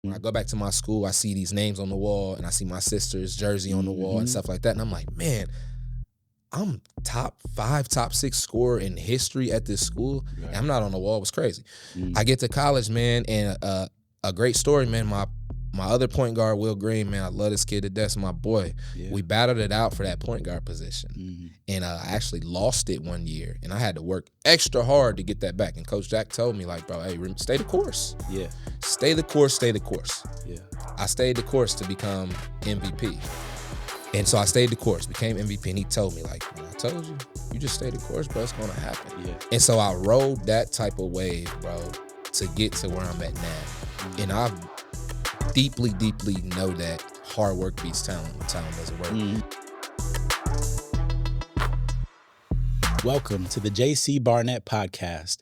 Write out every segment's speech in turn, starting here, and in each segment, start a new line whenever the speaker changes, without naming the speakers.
When I go back to my school, I see these names on the wall and I see my sister's jersey on the wall and stuff like that. And I'm like, man, I'm top 5, top 6 scorer in history at this school.
Right.
And I'm not on the wall. It was crazy. I get to college, man, and a great story, man. My other point guard, Will Green, man, I love this kid to death. My boy. Yeah. We battled it out for that point guard position. And I actually lost it one year. And I had to work extra hard to get that back. And Coach Jack told me, like, bro, hey, stay the course. Yeah. Stay the course, stay the course. Yeah. I stayed the course to become MVP. And so I stayed the course, became MVP, and he told me, like, when I told you, you just stay the course, bro, it's going to happen. Yeah. And so I rode that type of wave, bro, to get to where I'm at now. And I deeply, deeply know that hard work beats talent when talent doesn't work.
Welcome to the JC Barnett podcast,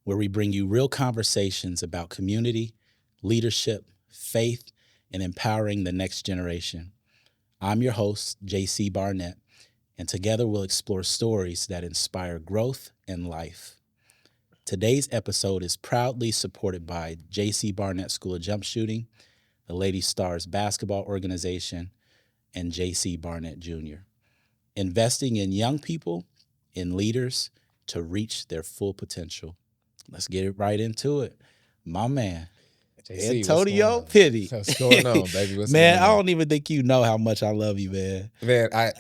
where we bring you real conversations about community, leadership, faith, and empowering the next generation. I'm your host, JC Barnett, and together we'll explore stories that inspire growth and life. Today's episode is proudly supported by JC Barnett School of Jump Shooting, the Lady Stars Basketball Organization, and JC Barnett Jr., investing in young people, in leaders to reach their full potential. Let's get right into it. My man, JC, Antonio Pitty.
What's going on, baby? What's
man,
going on?
I don't even think you know how much I love you, man.
Man, I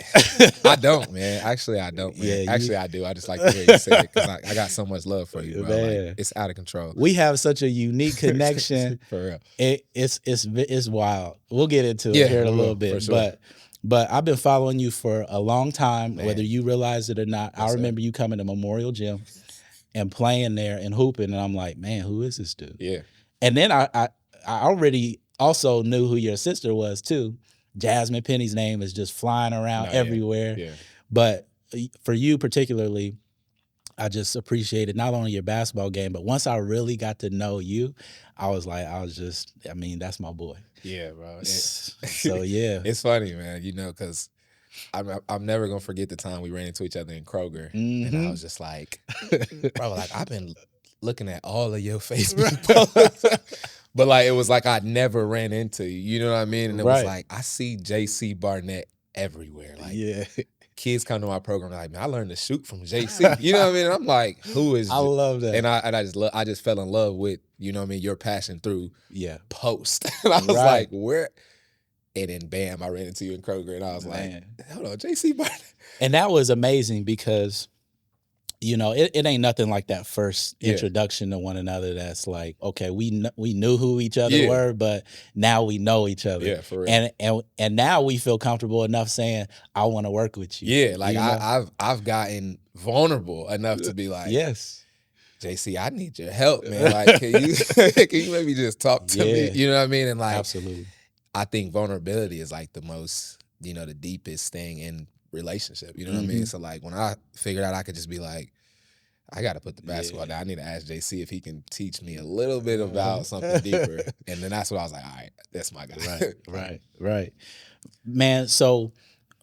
don't, man. Actually, I don't, man. Yeah, Actually, I do. I just like to hear you say it because I got so much love for you, bro. Like, it's out of control.
We have such a unique connection.
For real.
It's wild. We'll get into it here in a little bit.
Sure.
But I've been following you for a long time, man. Whether you realize it or not. I remember you coming to Memorial Gym and playing there and hooping, and I'm like, man, who is this dude?
Yeah.
And then I already also knew who your sister was too. Jasmine Penny's name is just flying around everywhere. Yeah. But for you particularly, I just appreciated not only your basketball game, but once I really got to know you, that's my boy.
Yeah, bro.
So yeah.
It's funny, man, because I'm never going to forget the time we ran into each other in Kroger. And I was just like, bro, like, I've been looking at all of your Facebook posts. But like, it was like I never ran into you. You know what I mean? And it was like, I see JC Barnett everywhere. Like, kids come to my program, like, man, I learned to shoot from JC. You know what I mean? And I'm like, who is?
I love that.
And I just fell in love with, you know what I mean, your passion through post. And I was like, where? And then bam, I ran into you in Kroger, and I was like, hold on, JC Barnett.
And that was amazing because, it ain't nothing like that first introduction to one another that's like, okay, we knew who each other were, but now we know each other.
Yeah, for real.
And now we feel comfortable enough saying, I want to work with you.
Yeah, like I've gotten vulnerable enough to be like,
yes,
JC, I need your help, man. Like, can you maybe just talk to me? You know what I mean? And like,
absolutely.
I think vulnerability is like the most, the deepest thing in relationship. You know what I mean? So like, when I figured out I could just be like, I got to put the basketball down. I need to ask JC if he can teach me a little bit about something deeper. And then that's what I was like, all right, that's my guy.
Right. Man, so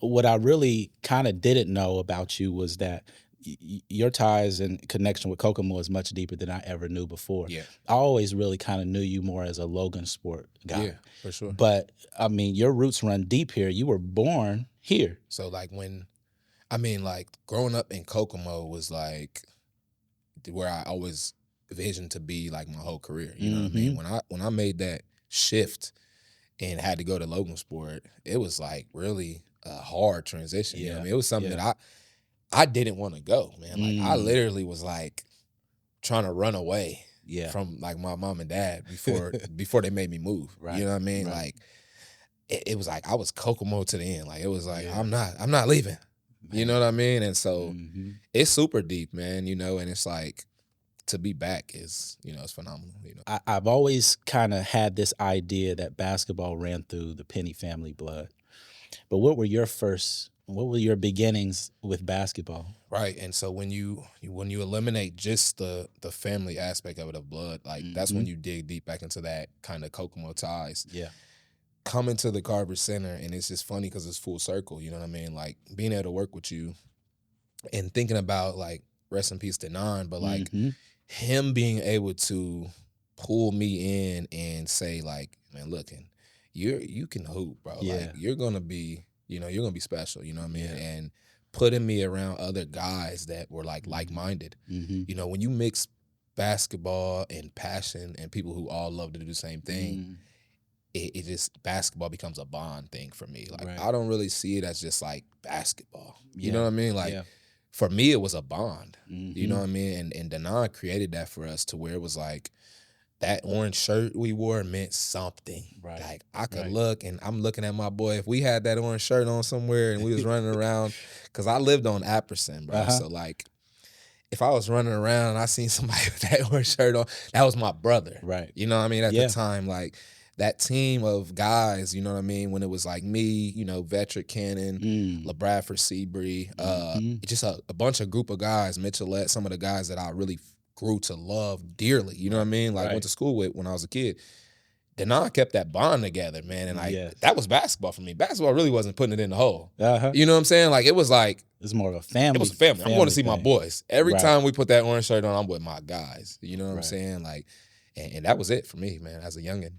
what I really kind of didn't know about you was that your ties and connection with Kokomo is much deeper than I ever knew before. Yeah. I always really kind of knew you more as a Logan Sport guy.
Yeah, for sure.
But, I mean, your roots run deep here. You were born here.
So, like, growing up in Kokomo was, like, where I always envisioned to be, like, my whole career. You know what I mean? When I made that shift and had to go to Logan Sport, it was, like, really a hard transition. You know what I mean? It was something that I didn't want to go, man. Like, I literally was, like, trying to run away from, like, my mom and dad before they made me move. Right. You know what I mean? Right. Like, it was like I was Kokomo to the end. Like, it was like, I'm not leaving. Man. You know what I mean? And so it's super deep, man, and it's like to be back is, it's phenomenal.
I've always kind of had this idea that basketball ran through the Penny family blood. But what were your beginnings with basketball?
Right. And so when you eliminate just the family aspect of it, of blood, like that's when you dig deep back into that kind of Kokomo ties. Yeah. Coming to the Carver Center, and it's just funny because it's full circle, you know what I mean? Like, being able to work with you and thinking about, like, rest in peace to Nan, but, like, him being able to pull me in and say like, man, look, and you can hoop, bro.
Yeah.
Like you're gonna be, you're gonna be special. You know what I mean?
Yeah.
And putting me around other guys that were like minded.
Mm-hmm.
When you mix basketball and passion and people who all love to do the same thing, it just, basketball becomes a bond thing for me. Like
Right.
I don't really see it as just like basketball. You
Yeah.
know what I mean? Like for me, it was a bond. You know what I mean? And Denon created that for us to where it was like that orange shirt we wore meant something.
Right.
Like I could look, and I'm looking at my boy. If we had that orange shirt on somewhere and we was running around, because I lived on Apperson, bro. So like, if I was running around and I seen somebody with that orange shirt on, that was my brother.
Right.
You know what I mean? At the time, like that team of guys, you know what I mean? When it was like me, Vetrick Cannon, LaBradford Seabree, just a bunch of group of guys, Mitchellette, some of the guys that I really grew to love dearly. You know what I mean? Like went to school with when I was a kid. Denon kept that bond together, man. And that was basketball for me. Basketball really wasn't putting it in the hole. You know what I'm saying? Like it was like,
it's more of a family.
It was a family. I'm going to see my boys. Every time we put that orange shirt on, I'm with my guys. You know what I'm saying? Like, and that was it for me, man, as a youngin'.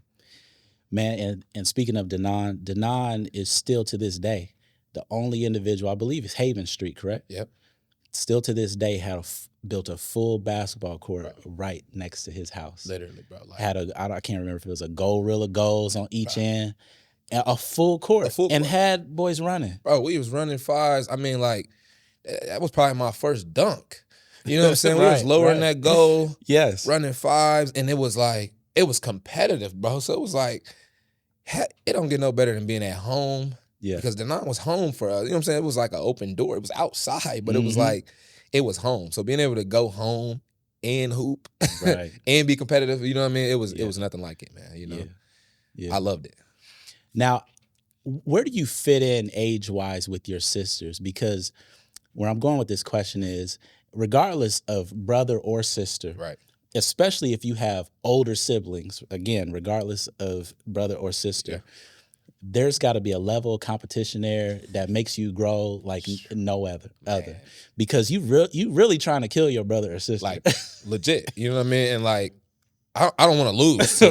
Man, and speaking of Denon is still to this day the only individual, I believe it's Haven Street, correct?
Yep.
Still to this day built a full basketball court right next to his house.
Literally, bro. Like,
I can't remember if it was a goal of goals on each end. And a full court. And had boys running.
Bro, we was running fives. I mean, like, that was probably my first dunk. You know what I'm saying? We was lowering that goal.
Yes.
Running fives. And it was like, it was competitive, bro. So it was like, it don't get no better than being at home. Yeah. Because Denon was home for us. You know what I'm saying? It was like an open door. It was outside, but it was like, it was home. So being able to go home and hoop and be competitive, you know what I mean? It was nothing like it, man. You know? Yeah. I loved it.
Now, where do you fit in age-wise with your sisters? Because where I'm going with this question is, regardless of brother or sister, especially if you have older siblings, again, regardless of brother or sister, there's got to be a level of competition there that makes you grow like no other. Because you really trying to kill your brother or sister.
Like, legit. You know what I mean? And like, I don't want to lose.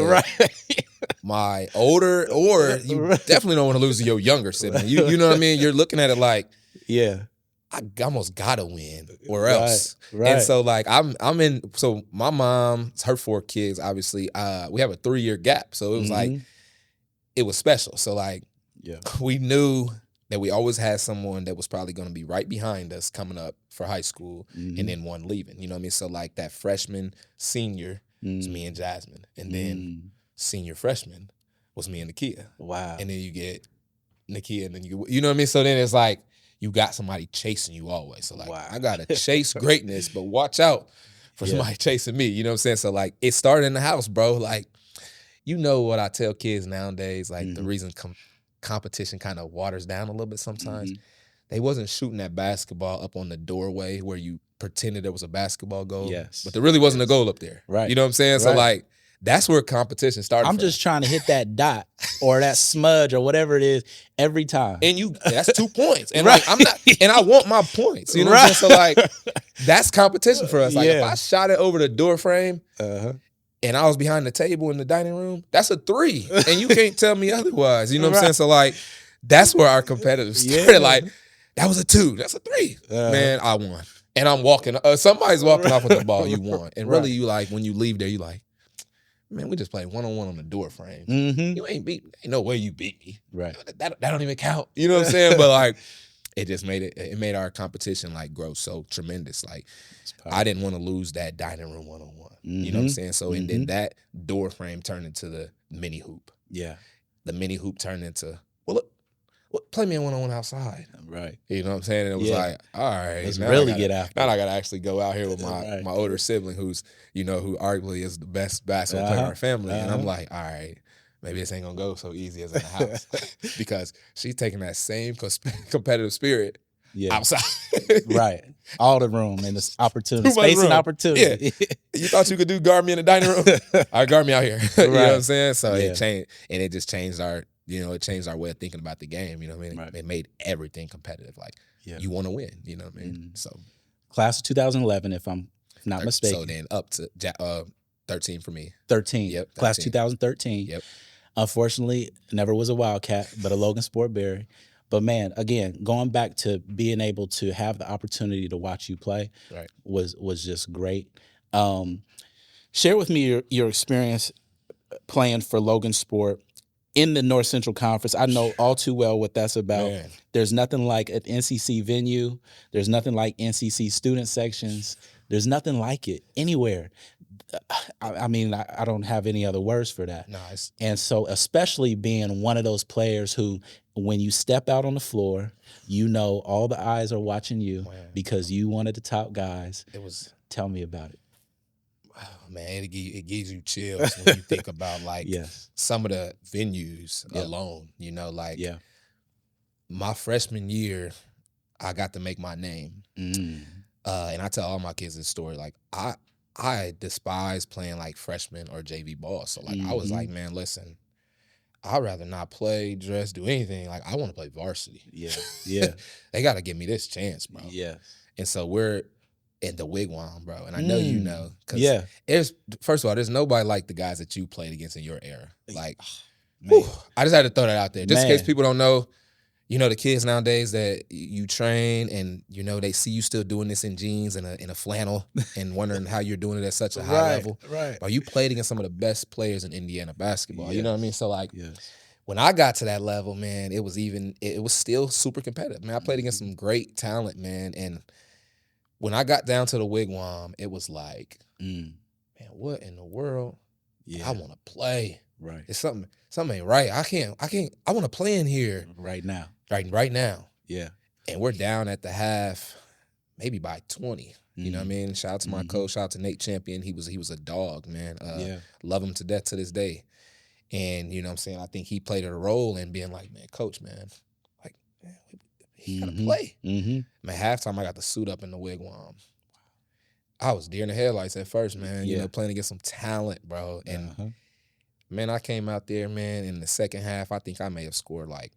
My older, or you definitely don't want to lose to your younger sibling. You know what I mean? You're looking at it like, I almost gotta win or else. And so like I'm in. So my mom, her 4 kids, obviously. We have a 3-year gap, so it was like it was special. So like we knew that we always had someone that was probably going to be right behind us coming up for high school, and then one leaving. You know what I mean? So like that freshman, senior was me and Jasmine, and then senior freshman was me and Nakia. Wow. And then you get Nakia, and then you know what I mean? So then it's like you got somebody chasing you always. So like I gotta chase greatness, but watch out for somebody chasing me. You know what I'm saying? So like it started in the house, bro. Like, you know what I tell kids nowadays, like the reason competition kind of waters down a little bit sometimes, they wasn't shooting that basketball up on the doorway where you pretended there was a basketball goal. Yes. But there really wasn't a goal up there. Right. You know what I'm saying? So like, that's where competition started.
I'm just trying to hit that dot or that smudge or whatever it is every time.
And that's 2 points. And like, I'm not, and I want my points. You know what I'm saying? So like, that's competition for us. Like if I shot it over the door frame and I was behind the table in the dining room, that's a 3. And you can't tell me otherwise. You know what I'm saying? So like, that's where our competitive started. Like, that was a 2. That's a 3. Man, I won. And I'm walking, somebody's walking off with the ball, you won. And really, you like, when you leave there, you like, man, we just played one-on-one on the door frame. You ain't no way you beat me. Right. That don't even count. You know what I'm saying? But like, it just made our competition like grow so tremendous. Like, I didn't want to lose that dining room one-on-one. You know what I'm saying? So and then that door frame turned into the mini hoop. Yeah. The mini hoop turned into, play me a one-on-one outside. Right. You know what I'm saying? And it was like, all right.
Let's really get after it.
Now I got to actually go out here with my older sibling who arguably is the best basketball player in our family. And I'm like, all right, maybe this ain't going to go so easy as in the house. Because she's taking that same competitive spirit outside.
Right. All the room and this opportunity. Space and opportunity.
Yeah. You thought you could guard me in the dining room? All right, guard me out here. You know what I'm saying? So it changed, and it just changed our way of thinking about the game. You know what I mean? It made everything competitive. Like, you want to win. You know what I mean? So,
class of 2011, if I'm not mistaken.
So then up to 13 for me.
13.
Yep.
Class
13.
2013.
Yep.
Unfortunately, never was a Wildcat, but a Logan Sport Berry. But man, again, going back to being able to have the opportunity to watch you play
Right.
was just great. Share with me your experience playing for Logan Sport in the North Central Conference. I know all too well what that's about.
Man.
There's nothing like an NCC venue. There's nothing like NCC student sections. There's nothing like it anywhere. I mean, I don't have any other words for that.
Nice.
And so, especially being one of those players who, when you step out on the floor, you know all the eyes are watching you because you one of the top guys.
It was.
Tell me about it.
Man, it gives you chills when you think about like some of the venues alone. You know, like my freshman year, I got to make my name, and I tell all my kids this story. Like I despise playing like freshman or JV ball. So like I was like, man, listen, I'd rather not play, dress, do anything. Like I want to play varsity.
Yeah.
They got to give me this chance, bro.
Yeah.
And so we're in the wigwam, bro. And I know you know. First of all, there's nobody like the guys that you played against in your era. Like, I just had to throw that out there. Just in case people don't know, you know, the kids nowadays that you train and, you know, they see you still doing this in jeans and in a flannel and wondering how you're doing it at such a high level.
Right.
Bro, you played against some of the best players in Indiana basketball. You know what I mean? So, like, when I got to that level, man, it was still super competitive. Man, I played against some great talent, man, and when I got down to the wigwam, it was like, man, what in the world? I want to play.
Right.
It's something ain't right. I want to play in here.
Right now.
Right now.
Yeah.
And we're down at the half, maybe by 20. You know what I mean? Shout out to my coach, shout out to Nate Champion. He was a dog, man. Love him to death to this day. And you know what I'm saying? I think he played a role in being like, man, coach, man, like, man, he gotta play. Man, halftime I got the suit up in the wigwam. I was deer in the headlights at first, man. You know, playing against some talent, bro. And man, I came out there, man, in the second half, I think I may have scored like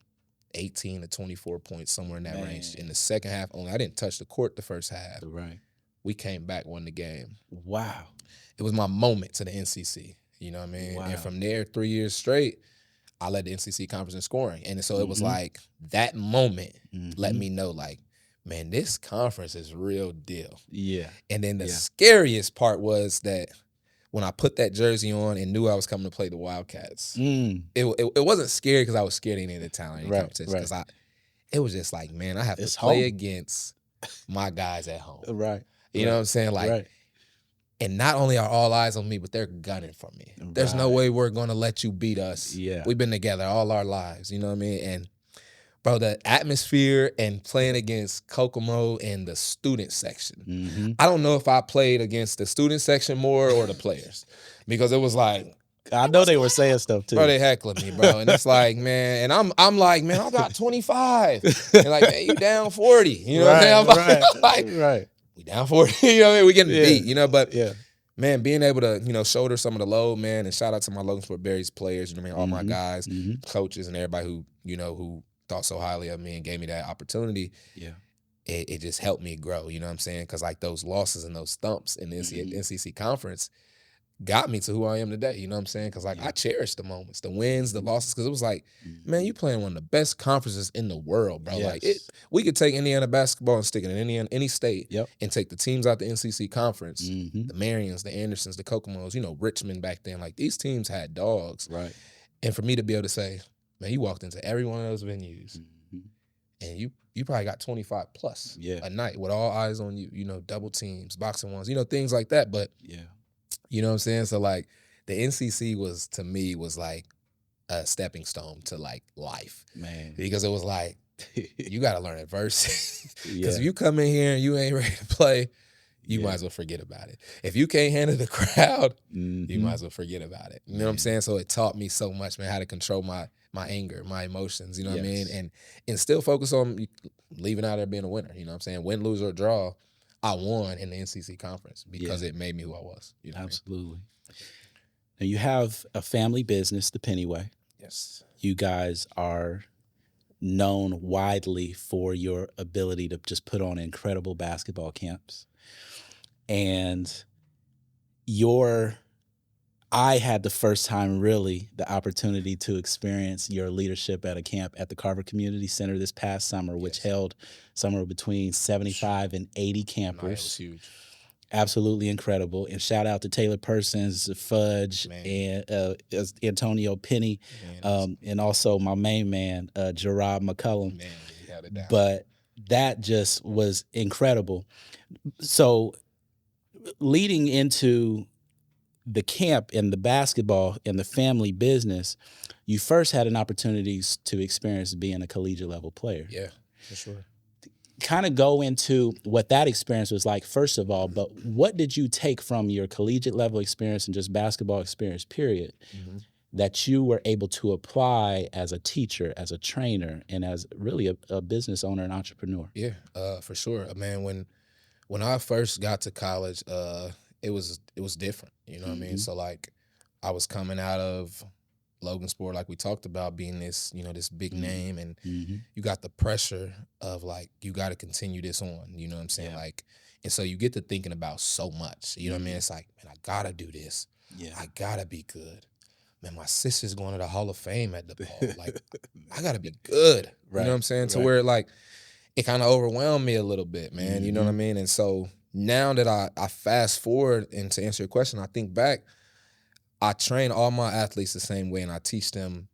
18 to 24 points, somewhere in that range. In the second half only. I didn't touch the court the first half.
Right.
We came back, won the game.
Wow.
It was my moment to the NCC. You know what I mean? Wow. And from there, 3 years straight, I led the NCC conference in scoring. And so it was like that moment let me know, like, man, this conference is real deal. Yeah. And then the scariest part was that when I put that jersey on and knew I was coming to play the Wildcats, it wasn't scary because I was scared of any of the talent in competition. Because it was just like, man, I have to play against my guys at home. Right. You know what I'm saying? Like, and not only are all eyes on me, but they're gunning for me. There's no way we're going to let you beat us. Yeah. We've been together all our lives. You know what I mean? And, bro, the atmosphere and playing against Kokomo in the student section. I don't know if I played against the student section more or the players. Because it was like,
I know they were saying stuff too.
Bro, they heckling me, bro. And it's like, man, and I'm like, man, I got 25. And like, man, you down 40. You know what I'm saying? Like, we down 40. You know what I mean? We getting beat, you know, but man, being able to, you know, shoulder some of the load, man, and shout out to my Logan Sport Berries players, you know what I mean, all my guys, coaches, and everybody who, you know, who thought so highly of me and gave me that opportunity. Yeah. It just helped me grow, you know what I'm saying? Because like those losses and those thumps in the NCC conference got me to who I am today, you know what I'm saying? Because like I cherish the moments, the wins, the losses, because it was like, man, you playing one of the best conferences in the world, bro. Like we could take Indiana basketball and stick it in any state and take the teams out the NCC conference, the Marions, the Andersons, the Kokomos, you know, Richmond back then. Like these teams had dogs. Right. And for me to be able to say, man, you walked into every one of those venues and you probably got 25 plus a night with all eyes on you, you know, double teams, boxing ones, you know, things like that. But you know what I'm saying? So like the NCC was, to me, was like a stepping stone to like life. Man. Because it was like, you got to learn adversity. Because if you come in here and you ain't ready to play, you might as well forget about it. If you can't handle the crowd, you might as well forget about it. You know what I'm saying? So it taught me so much, man, how to control my anger, my emotions, you know what I mean? And still focus on leaving out there being a winner, you know what I'm saying? Win, lose, or draw, I won in the NCC conference because it made me who I was. You know
Absolutely. What I mean? Now you have a family business, the Pennyway.
Yes.
You guys are known widely for your ability to just put on incredible basketball camps. And your I had the first time, really, the opportunity to experience your leadership at a camp at the Carver Community Center this past summer, which held somewhere between 75 and 80 campers.
No, it was huge.
Absolutely incredible. And shout out to Taylor Persons, Fudge, and Antonio Penny, and also my main man, Gerard McCullum.
Man, he had it down.
But that just was incredible. So leading into the camp and the basketball and the family business, you first had an opportunity to experience being a collegiate level player.
Yeah, for sure.
Kind of go into what that experience was like, first of all, but what did you take from your collegiate level experience and just basketball experience, period, that you were able to apply as a teacher, as a trainer, and as really a business owner and entrepreneur?
Yeah, for sure. Man, when I first got to college, it was different. You know what I mean? So like, I was coming out of Logansport, like we talked about, being this, this big name, and you got the pressure of like, you got to continue this on. You know what I'm saying? Like, and so you get to thinking about so much. You know what I mean? It's like, man, I gotta do this. Yeah, I gotta be good. Man, my sister's going to the Hall of Fame at DePaul. Like, I gotta be good. You know what I'm saying? To where like, it kind of overwhelmed me a little bit, man. You know what I mean? And so now that I fast forward, and to answer your question, I think back, I train all my athletes the same way, and I teach them,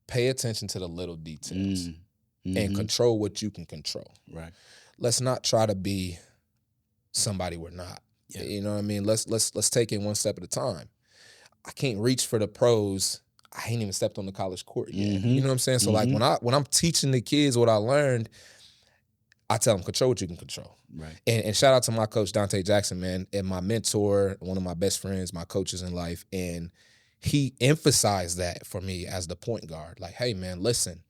pay attention to the little details and control what you can control. Right. Let's not try to be somebody we're not. Yeah. You know what I mean? Let's take it one step at a time. I can't reach for the pros. I ain't even stepped on the college court yet. You know what I'm saying? So like when I'm teaching the kids what I learned, I tell them, control what you can control. Right. And shout out to my coach, Dante Jackson, man, and my mentor, one of my best friends, my coaches in life. And he emphasized that for me as the point guard. Like, hey, man, listen,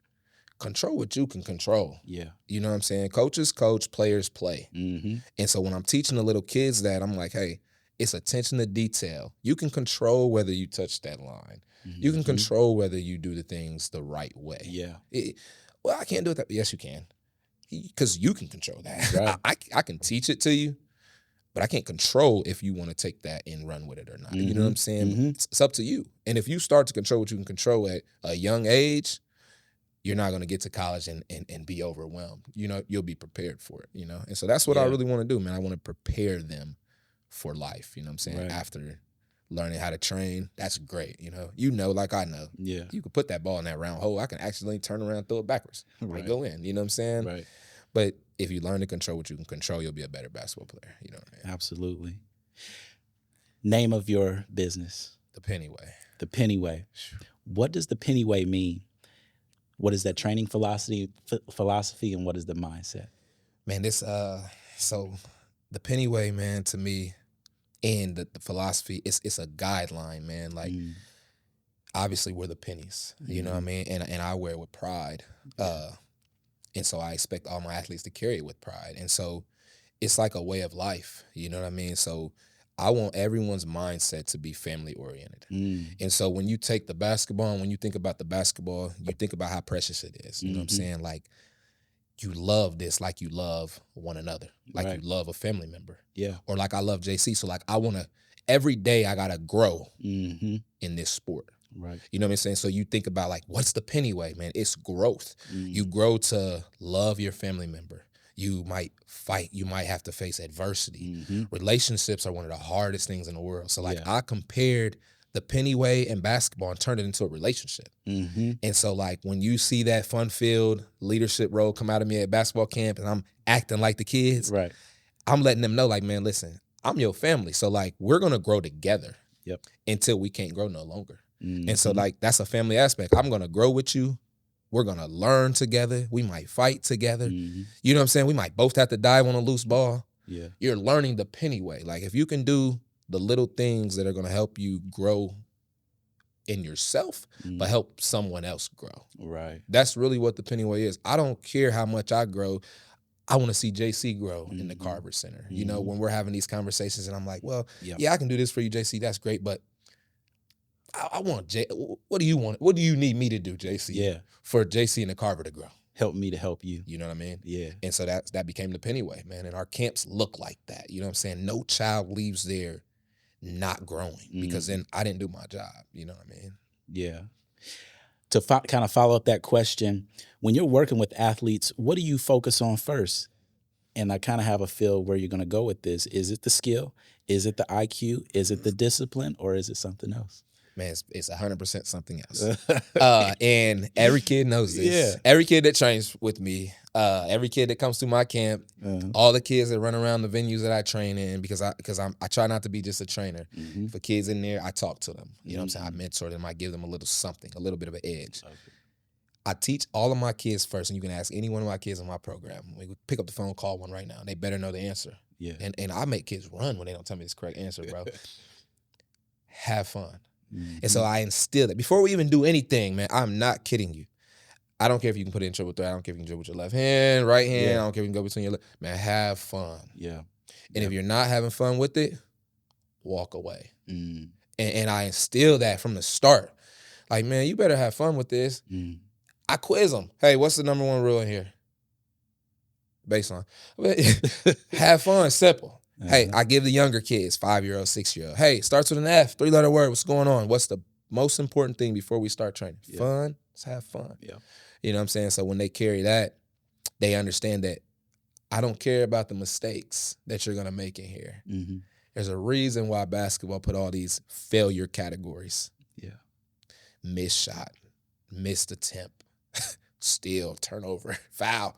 control what you can control. Yeah. You know what I'm saying? Coaches coach, players play. And so when I'm teaching the little kids that, I'm like, hey, it's attention to detail. You can control whether you touch that line. You can control whether you do the things the right way. Yeah. Well, I can't do it. Yes, you can. Because you can control that. Right. I can teach it to you, but I can't control if you want to take that and run with it or not. You know what I'm saying? It's up to you. And if you start to control what you can control at a young age, you're not going to get to college and be overwhelmed. You know, you'll be prepared for it, And so that's what I really want to do, man. I want to prepare them for life, you know what I'm saying? Right. After learning how to train, that's great, like I know. Yeah. You could put that ball in that round hole. I can accidentally turn around and throw it backwards. Right. Go in, you know what I'm saying? Right. But if you learn to control what you can control, you'll be a better basketball player, you know what I mean?
Absolutely. Name of your business?
The Penny Way.
The Penny Way. What does the Penny Way mean? What is that training philosophy, and what is the mindset?
Man, so the Penny Way, man, to me, and the philosophy, it's a guideline, man. Like, obviously, we're the pennies, you know what I mean? And I wear it with pride. And so I expect all my athletes to carry it with pride. And so it's like a way of life, you know what I mean? So I want everyone's mindset to be family-oriented. And so when you take the basketball, and when you think about the basketball, you think about how precious it is, you know what I'm saying? Like, you love this like you love one another, like you love a family member. Yeah. Or like I love JC. So like, I want to, every day I got to grow in this sport. Right. You know what I'm saying? So you think about like, what's the Penny Way, man? It's growth. You grow to love your family member. You might fight. You might have to face adversity. Relationships are one of the hardest things in the world. So like, I compared the Penny Way and basketball and turned it into a relationship. And so like, when you see that fun-filled leadership role come out of me at basketball camp and I'm acting like the kids, right, I'm letting them know like, man, listen, I'm your family. So like, we're going to grow together until we can't grow no longer. And so like, that's a family aspect. I'm going to grow with you. We're going to learn together. We might fight together. You know what I'm saying? We might both have to dive on a loose ball. Yeah. You're learning the Penny Way. Like, if you can do the little things that are going to help you grow in yourself, but help someone else grow. Right. That's really what the Penny Way is. I don't care how much I grow. I want to see JC grow in the Carver Center. You know, when we're having these conversations and I'm like, well, yeah, I can do this for you, JC. That's great. But I want what do you want? What do you need me to do, JC? Yeah. For JC and the Carver to grow.
Help me to help you.
You know what I mean? Yeah. And so that became the Penny Way, man. And our camps look like that. You know what I'm saying? No child leaves there not growing because then I didn't do my job. You know what I mean?
Yeah. To kind of follow up that question, when you're working with athletes, what do you focus on first? And I kind of have a feel where you're going to go with this. Is it the skill? Is it the IQ? Is it the discipline? Or is it something else?
Man, it's 100% something else. And every kid knows this.
Yeah.
Every kid that trains with me, every kid that comes through my camp, all the kids that run around the venues that I train in, because I try not to be just a trainer. For kids in there, I talk to them. You know what I'm saying? I mentor them. I give them a little something, a little bit of an edge. Okay. I teach all of my kids first, and you can ask any one of my kids in my program. We pick up the phone, call one right now. They better know the answer.
Yeah.
And I make kids run when they don't tell me this correct answer, bro. Have fun. And so I instill that. Before we even do anything, man, I'm not kidding you. I don't care if you can put it in triple threat. I don't care if you can dribble with your left hand, right hand. I don't care if you can go between your legs. Man, have fun.
Yeah.
And if you're not having fun with it, walk away. And I instill that from the start. Like, man, you better have fun with this. I quiz them. Hey, what's the number one rule in here? Baseline. Have fun, simple. Hey, I give the younger kids, 5-year-old, 6-year-old. Hey, starts with an F, 3-letter word. What's going on? What's the most important thing before we start training? Yeah. Fun. Let's have fun. Yeah. You know what I'm saying? So when they carry that, they understand that I don't care about the mistakes that you're going to make in here. There's a reason why basketball put all these failure categories. Yeah. Missed shot, missed attempt, steal, turnover, foul.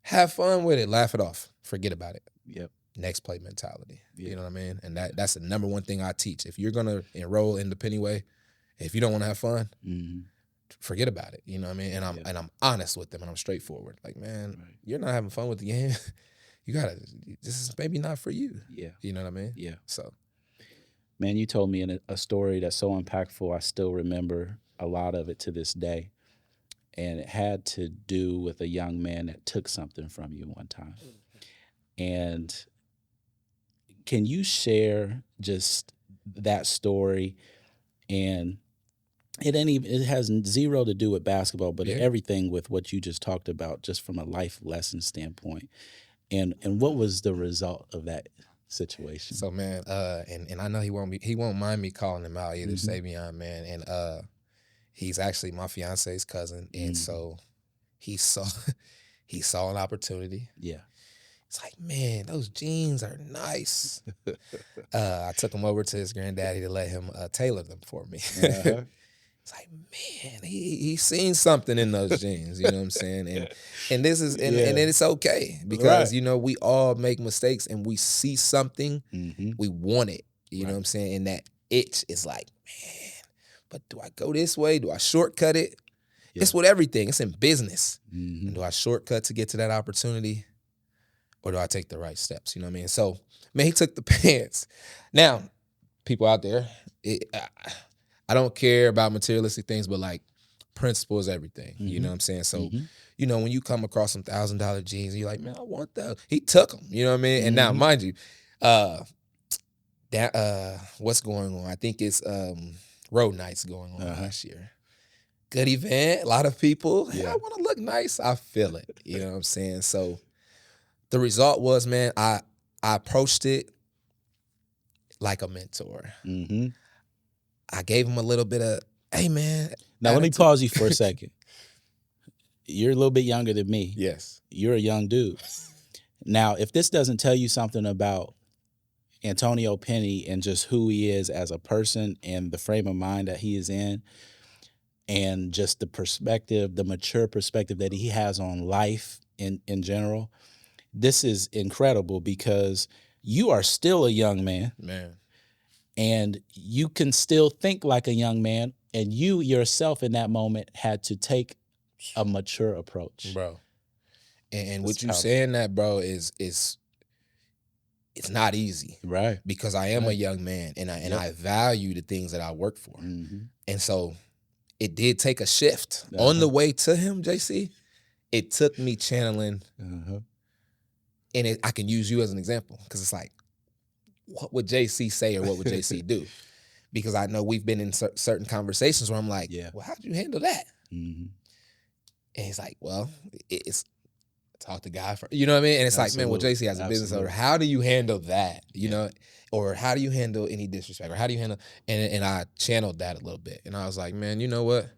Have fun with it. Laugh it off. Forget about it. Yep. Next play mentality. Yeah. You know what I mean? And that's the number one thing I teach. If you're going to enroll in the Pennyway, if you don't want to have fun, forget about it. You know what I mean? And I'm honest with them and I'm straightforward. Like, man, you're not having fun with the game. This is maybe not for you. Yeah. You know what I mean? Yeah. So.
Man, you told me a story that's so impactful. I still remember a lot of it to this day. And it had to do with a young man that took something from you one time. And can you share just that story? And it has zero to do with basketball, but everything with what you just talked about, just from a life lesson standpoint. And what was the result of that situation?
So, man, and I know he won't mind me calling him out either, Savion, man. And he's actually my fiance's cousin, and so he saw an opportunity. Yeah. It's like, man, those jeans are nice. I took him over to his granddaddy to let him tailor them for me. It's like, man, he's seen something in those jeans. You know what I'm saying? And this is and it's okay because you know we all make mistakes and we see something, we want it. You know what I'm saying? And that itch is like, man, but do I go this way? Do I shortcut it? Yeah. It's with everything. It's in business. And do I shortcut to get to that opportunity? Or do I take the right steps? You know what I mean? So, man, he took the pants. Now, people out there, I don't care about materialistic things, but like principle is everything. You know what I'm saying? So, you know, when you come across some $1,000 jeans, you're like, man, I want those. He took them. You know what I mean? And now, mind you, what's going on? I think it's Road Nights going on last year. Good event. A lot of people. Hey, I want to look nice. I feel it. You know what I'm saying? So, the result was, man, I approached it like a mentor. I gave him a little bit of, hey, man.
Now, let me pause you for a second. You're a little bit younger than me.
Yes.
You're a young dude. Now, if this doesn't tell you something about Antonio Penny and just who he is as a person and the frame of mind that he is in, and just the perspective, the mature perspective that he has on life in general, this is incredible because you are still a young man. And you can still think like a young man, and you yourself in that moment had to take a mature approach.
Bro. And what you saying that, bro, is it's not easy.
Right.
Because I am a young man and I value the things that I work for. And so it did take a shift. On the way to him, JC, it took me channeling. And I can use you as an example because it's like, what would JC say or what would JC do? Because I know we've been in certain conversations where I'm like, well, how'd you handle that? And he's like, well, it's talk to God for, you know what I mean? And it's like, man, well,
Absolutely.
JC has a business owner.
Absolutely.
How do you handle that? You know, or how do you handle any disrespect? Or how do you handle, and I channeled that a little bit. And I was like, man, you know what?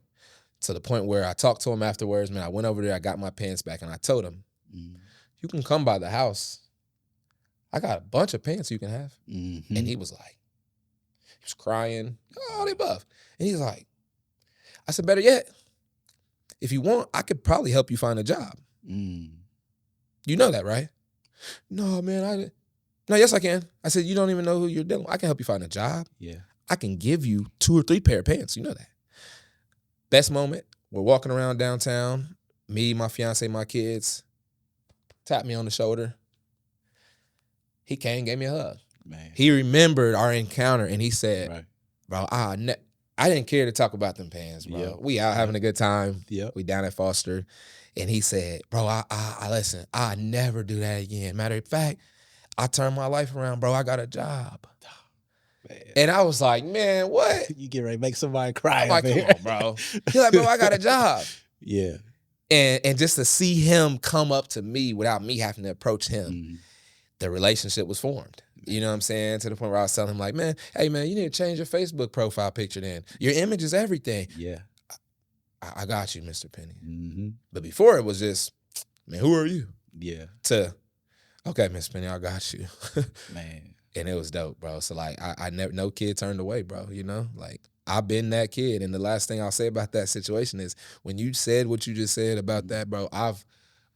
To the point where I talked to him afterwards, man, I went over there, I got my pants back, and I told him, you can come by the house. I got a bunch of pants you can have.
Mm-hmm.
And he was like, he was crying, all the above. And he's like, I said, better yet, if you want, I could probably help you find a job. You know that, right? No, man, no, yes, I can. I said, you don't even know who you're dealing with. I can help you find a job.
Yeah.
I can give you 2 or 3 pair of pants. You know that. Best moment, we're walking around downtown, me, my fiance, my kids, tapped me on the shoulder. He came, gave me a hug.
Man.
He remembered our encounter, and he said,
Right.
bro, I didn't care to talk about them pants, bro.
Yep.
We out having a good time.
Yep.
We down at Foster. And he said, bro, I listen, I never do that again. Matter of fact, I turned my life around, bro. I got a job. Man. And I was like, man, what?
You get ready to make somebody cry.
I'm like, come on, bro. He's like, bro, I got a job.
Yeah.
And just to see him come up to me without me having to approach him, the relationship was formed. You know what I'm saying? To the point where I was telling him, like, man, hey, man, you need to change your Facebook profile picture then. Your image is everything.
Yeah.
I got you, Mr. Penny. But before it was just, man, who are you?
Yeah.
To, okay, Miss Penny, I got you.
Man.
And it was dope, bro. So, like, I never, no kid turned away, bro, you know? Like, I've been that kid. And the last thing I'll say about that situation is when you said what you just said about that, bro, I've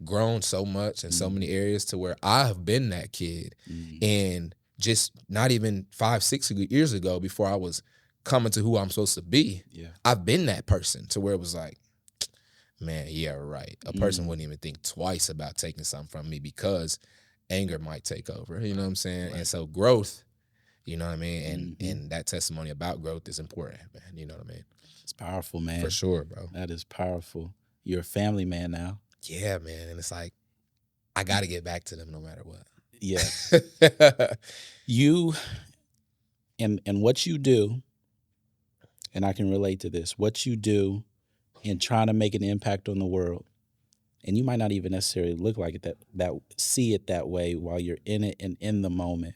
grown so much in so many areas to where I have been that kid. And just not even 5-6 years ago, before I was coming to who I'm supposed to be, I've been that person to where it was like, man, yeah, right. A person wouldn't even think twice about taking something from me because anger might take over. You know what I'm saying? Right. And so growth, you know what I mean? And that testimony about growth is important, man. You know what I mean?
It's powerful, man.
For sure, bro.
That is powerful. You're a family man now.
Yeah, man. And it's like, I got to get back to them no matter what.
Yeah. You, and what you do, and I can relate to this, what you do in trying to make an impact on the world, and you might not even necessarily look like it, that see it that way while you're in it and in the moment,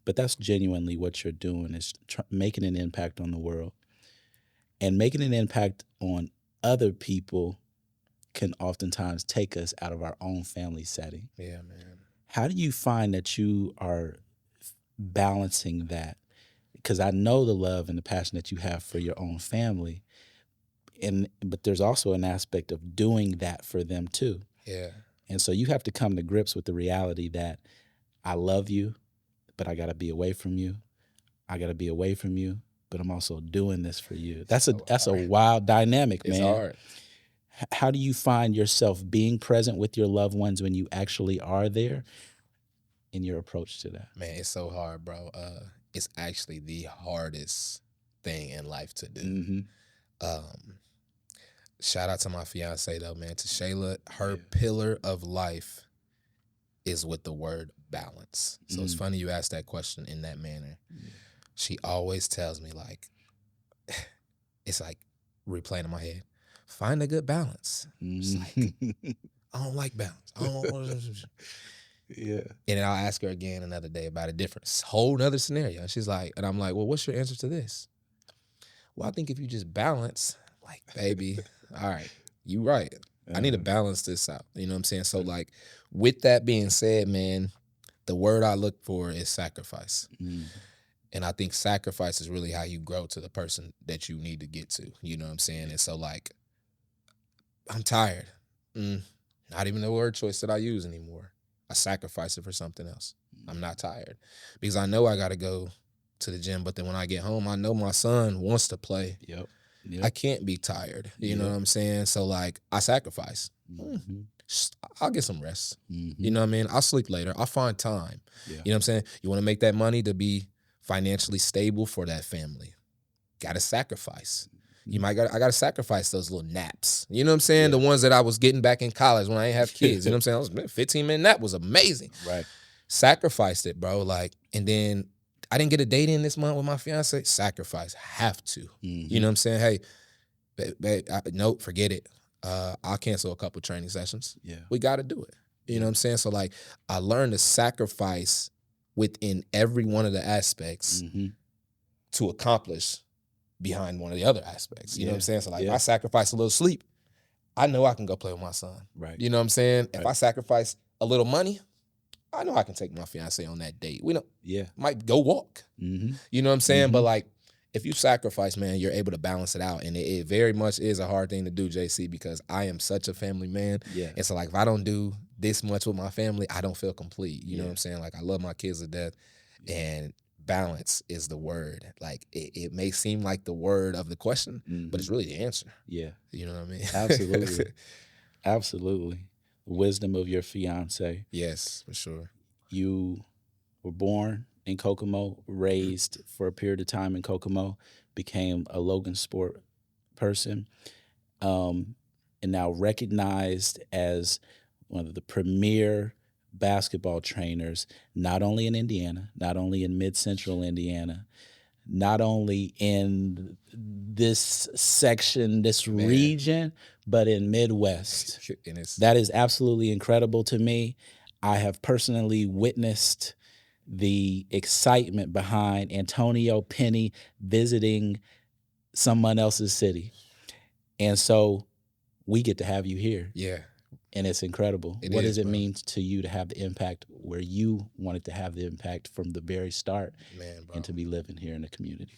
but that's genuinely what you're doing, is making an impact on the world. And making an impact on other people can oftentimes take us out of our own family setting.
Yeah, man.
How do you find that you are balancing that? Because I know the love and the passion that you have for your own family, but there's also an aspect of doing that for them too.
Yeah. And
so you have to come to grips with the reality that I love you, but I got to be away from you. I got to be away from you, but I'm also doing this for you. That's a wild dynamic, man.
It's hard.
How do you find yourself being present with your loved ones when you actually are there, in your approach to that?
Man, it's so hard, bro. It's actually the hardest thing in life to do. Shout out to my fiance, though, man. To Shayla, her pillar of life is with the word balance. So it's funny you asked that question in that manner. She always tells me, like, it's like replaying in my head, find a good balance. It's like, I don't like balance. I don't. Yeah. And then I'll ask her again another day about a different, whole nother scenario. And she's like, and I'm like, well, what's your answer to this? Well, I think if you just balance, like, baby, all right, you right. I need to balance this out. You know what I'm saying? So, like, with that being said, man, the word I look for is sacrifice. And I think sacrifice is really how you grow to the person that you need to get to. You know what I'm saying? And so, like, I'm tired. Not even the word choice that I use anymore. I sacrifice it for something else. I'm not tired because I know I got to go to the gym. But then when I get home, I know my son wants to play. Yep. I can't be tired. You know what I'm saying? So, like, I sacrifice. I'll get some rest. You know what I mean? I'll sleep later. I'll find time. You know what I'm saying? You want to make that money to be financially stable for that family. Got to sacrifice. I got to sacrifice those little naps. You know what I'm saying? The ones that I was getting back in college when I didn't have kids. You know what I'm saying? 15-minute nap was amazing. Right. Sacrificed it, bro. Like, and then I didn't get a date in this month with my fiance. Sacrifice. Have to. You know what I'm saying? Hey, babe, nope, forget it. I'll cancel a couple training sessions. Yeah. We got to do it. You know what I'm saying? So like I learned to sacrifice within every one of the aspects to accomplish behind one of the other aspects. You know what I'm saying? So like if I sacrifice a little sleep, I know I can go play with my son.
Right.
You know what I'm saying? If I sacrifice a little money, I know I can take my fiance on that date. We don't might go walk. You know what I'm saying? But like if you sacrifice, man, you're able to balance it out. And it very much is a hard thing to do, JC, because I am such a family man.
Yeah.
And so like if I don't do this much with my family, I don't feel complete. You know what I'm saying? Like I love my kids to death. And balance is the word. Like it may seem like the word of the question, but it's really the answer.
Yeah.
You know what I mean?
Absolutely. Absolutely. The wisdom of your fiance.
Yes, for sure.
You were born in Kokomo, raised for a period of time in Kokomo, became a Logan Sport person, and now recognized as one of the premier basketball trainers, not only in Indiana, not only in mid-central Indiana, not only in this section, this region, but in Midwest. That is absolutely incredible to me. I have personally witnessed the excitement behind Antonio Penny visiting someone else's city. And so we get to have you here.
Yeah.
And it's incredible. What does it mean to you to have the impact where you wanted to have the impact from the very start, and to be living here in the community?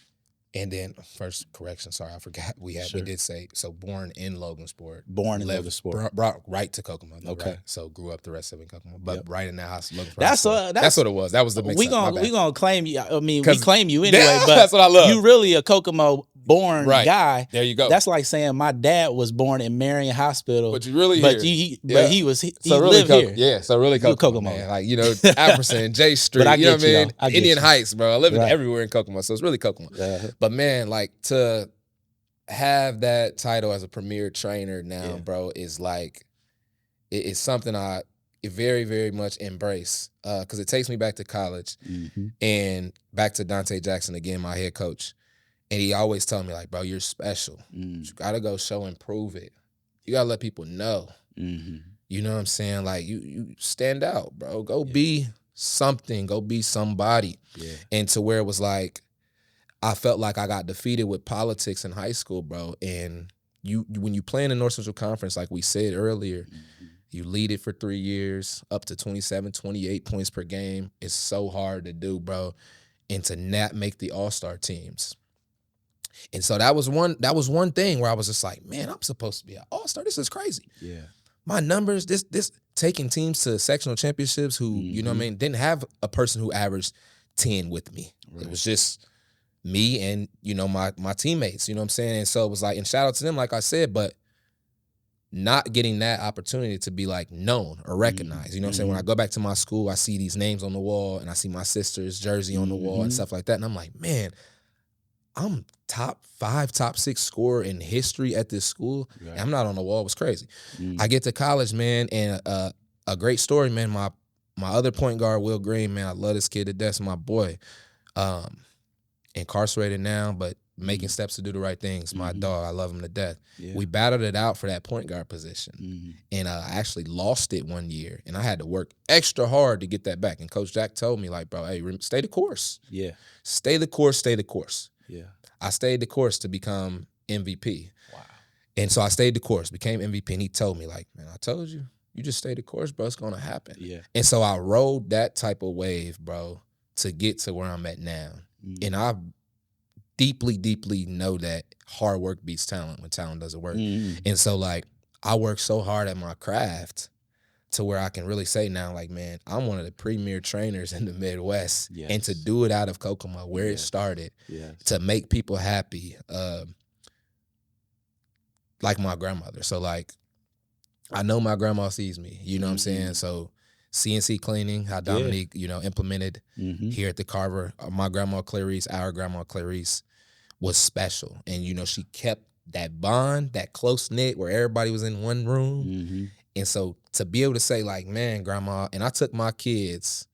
And then first correction, sorry, I forgot we did say born in Logansport.
Born in Logansport.
Brought right to Kokomo.
Okay.
Right? So grew up the rest of it in Kokomo. But right in that house, Logansport.
That's
what it was. That was the mix
we gonna claim you. I mean, we claim you anyway, but
that's what I love.
You really a Kokomo born guy.
There you go.
That's like saying my dad was born in Marion Hospital.
But you really
he
really
lived here.
Yeah, so really Kokomo. Man. Like, Apperson, J Street, you know what I mean? Indian Heights, bro. I lived everywhere in Kokomo, so it's really Kokomo. But man, like to have that title as a premier trainer now, bro, is like it's something I very, very much embrace because it takes me back to college and back to Dante Jackson again, my head coach. And he always told me, like, bro, you're special. You got to go show and prove it. You got to let people know. You know what I'm saying? Like, you stand out, bro. Go be something. Go be somebody. And to where it was like, I felt like I got defeated with politics in high school, bro. And when you play in the North Central Conference, like we said earlier, you lead it for 3 years, up to 27, 28 points per game. It's so hard to do, bro. And to not make the all-star teams. And so that was one thing where I was just like, man, I'm supposed to be an all-star. This is crazy.
Yeah.
My numbers, this taking teams to sectional championships who, you know what I mean, didn't have a person who averaged 10 with me. Right. It was just me and, my teammates, you know what I'm saying? And so it was like, and shout out to them, like I said, but not getting that opportunity to be like known or recognized. You know what I'm saying? When I go back to my school, I see these names on the wall and I see my sister's jersey on the wall and stuff like that. And I'm like, man, I'm top 5, top 6 scorer in history at this school. Right. And I'm not on the wall. It was crazy. I get to college, man, and a great story, man. My other point guard, Will Green, man, I love this kid to death. My boy, incarcerated now, but making steps to do the right things. My dog, I love him to death. Yeah. We battled it out for that point guard position. And I actually lost it one year, and I had to work extra hard to get that back. And Coach Jack told me, like, bro, hey, stay the course. Yeah. Stay the course, stay the course. Yeah. I stayed the course to become MVP. Wow. And so I stayed the course, became MVP, and he told me, like, man, I told you, you just stay the course, bro, it's going to happen. Yeah. And so I rode that type of wave, bro, to get to where I'm at now. And I deeply, deeply know that hard work beats talent when talent doesn't work. And so, like, I work so hard at my craft to where I can really say now, like, man, I'm one of the premier trainers in the Midwest. Yes. And to do it out of Kokomo, where it started, to make people happy, like my grandmother. So, like, I know my grandma sees me, you know what I'm saying? So CNC cleaning, how Dominique, implemented here at the Carver. My grandma Clarice, our grandma Clarice, was special. And, she kept that bond, that close-knit where everybody was in one room. And so to be able to say, like, man, grandma, and I took my kids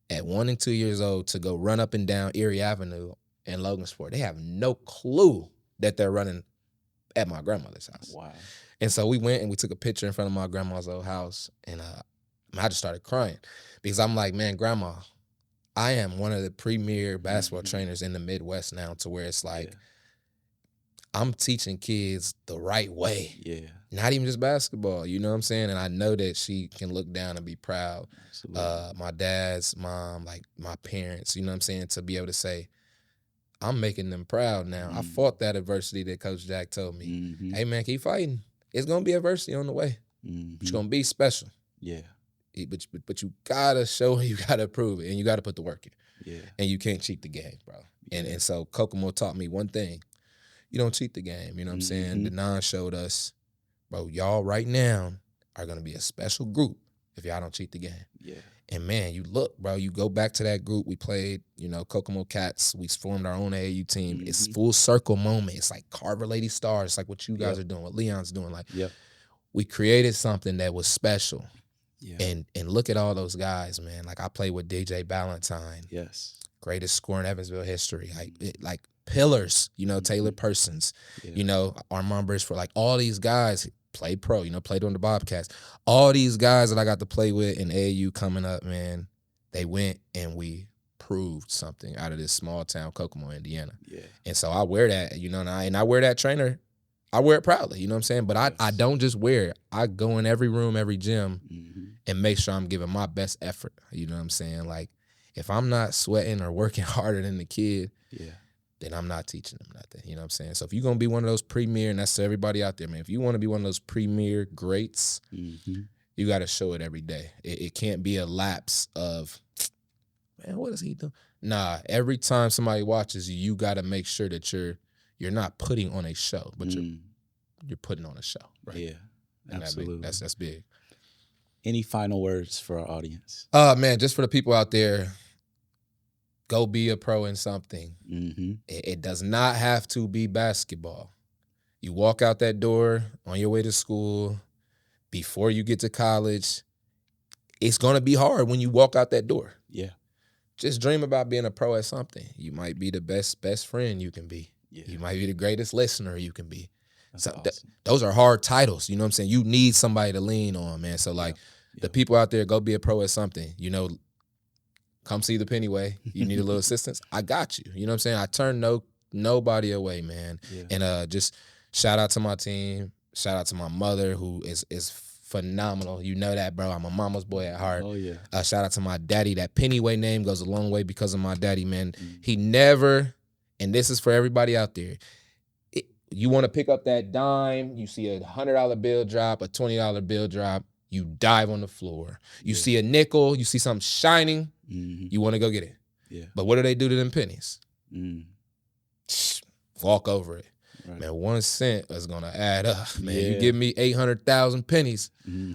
at 1 and 2 years old to go run up and down Erie Avenue in Logansport. They have no clue that they're running at my grandmother's house. Wow. And so we went and we took a picture in front of my grandma's old house. And I just started crying because I'm like, man, grandma, I am one of the premier basketball trainers in the Midwest now, to where it's like, I'm teaching kids the right way.
Yeah.
Not even just basketball, you know what I'm saying? And I know that she can look down and be proud. My dad's mom, like my parents, you know what I'm saying? To be able to say, I'm making them proud now. I fought that adversity that Coach Jack told me. Hey, man, keep fighting. It's going to be adversity on the way. It's going to be special.
Yeah.
But you got to show and you got to prove it, and you got to put the work in.
Yeah.
And you can't cheat the game, bro. And so Kokomo taught me one thing. You don't cheat the game, you know what I'm saying? Denon showed us, bro, y'all right now are going to be a special group if y'all don't cheat the game.
Yeah.
And, man, you look, bro, you go back to that group. We played, Kokomo Cats. We formed our own AAU team. It's full circle moment. It's like Carver Lady Stars. It's like what you guys are doing, what Leon's doing. Like, we created something that was special. Yeah. And look at all those guys, man. Like, I played with DJ Ballantyne.
Yes.
Greatest scorer in Evansville history. Like pillars, Taylor Persons, Armand Bridgeford, like all these guys played pro, played on the Bobcats. All these guys that I got to play with in AAU coming up, man, they went and we proved something out of this small town, Kokomo, Indiana. Yeah. And so I wear that, and I wear that trainer. I wear it proudly, you know what I'm saying? But I don't just wear it. I go in every room, every gym, and make sure I'm giving my best effort, you know what I'm saying? Like, if I'm not sweating or working harder than the kid, then I'm not teaching them nothing. You know what I'm saying? So if you're going to be one of those premier, and that's to everybody out there, man, if you want to be one of those premier greats, you got to show it every day. It can't be a lapse of, man, what is he doing? Nah, every time somebody watches you, you got to make sure that you're not putting on a show, but you're putting on a show. Right?
Yeah,
and
absolutely.
That's big.
Any final words for our audience?
Man, just for the people out there, go be a pro in something. It does not have to be basketball. You walk out that door on your way to school, before you get to college, it's going to be hard when you walk out that door. Yeah. Just dream about being a pro at something. You might be the best friend you can be. Yeah. You might be the greatest listener you can be. That's awesome. Those are hard titles. You know what I'm saying? You need somebody to lean on, man. So, like, the people out there, go be a pro at something. Come see the Pennyway. You need a little assistance? I got you. You know what I'm saying? I turn nobody away, man. Yeah. And just shout out to my team. Shout out to my mother, who is phenomenal. You know that, bro. I'm a mama's boy at heart. Oh, yeah. Shout out to my daddy. That Pennyway name goes a long way because of my daddy, man. He never, and this is for everybody out there, you want to pick up that dime, you see a $100 bill drop, a $20 bill drop, you dive on the floor. You see a nickel, you see something shining, you want to go get it. Yeah. But what do they do to them pennies? Walk over it. Right. Man, 1 cent is going to add up. Man, you give me 800,000 pennies,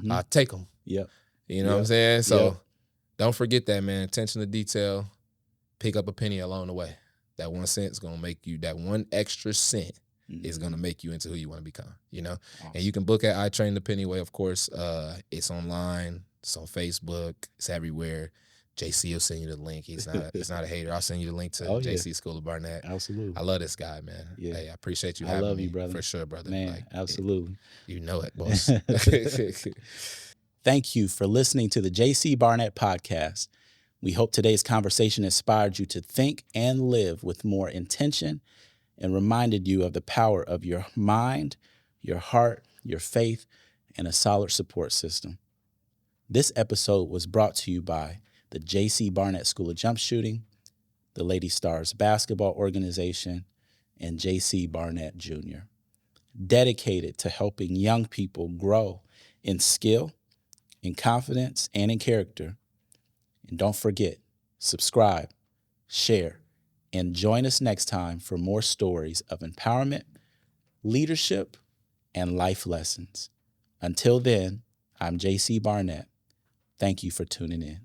I'll take them. Yep. You know what I'm saying? So don't forget that, man. Attention to detail. Pick up a penny along the way. That 1 cent is going to make you, that one extra cent is going to make you into who you want to become, Awesome. And you can book at I Train the Pennyway, of course. It's online. It's on Facebook. It's everywhere. JC will send you the link. He's not a hater. I'll send you the link to JC School of Barnett. Absolutely. I love this guy, man. Yeah. Hey, I appreciate you having me. I love you, brother. For sure, brother.
Man, absolutely.
You know it, boss.
Thank you for listening to the JC Barnett podcast. We hope today's conversation inspired you to think and live with more intention and reminded you of the power of your mind, your heart, your faith, and a solid support system. This episode was brought to you by the J.C. Barnett School of Jump Shooting, the Lady Stars Basketball Organization, and J.C. Barnett Jr., dedicated to helping young people grow in skill, in confidence, and in character. And don't forget, subscribe, share, and join us next time for more stories of empowerment, leadership, and life lessons. Until then, I'm J.C. Barnett. Thank you for tuning in.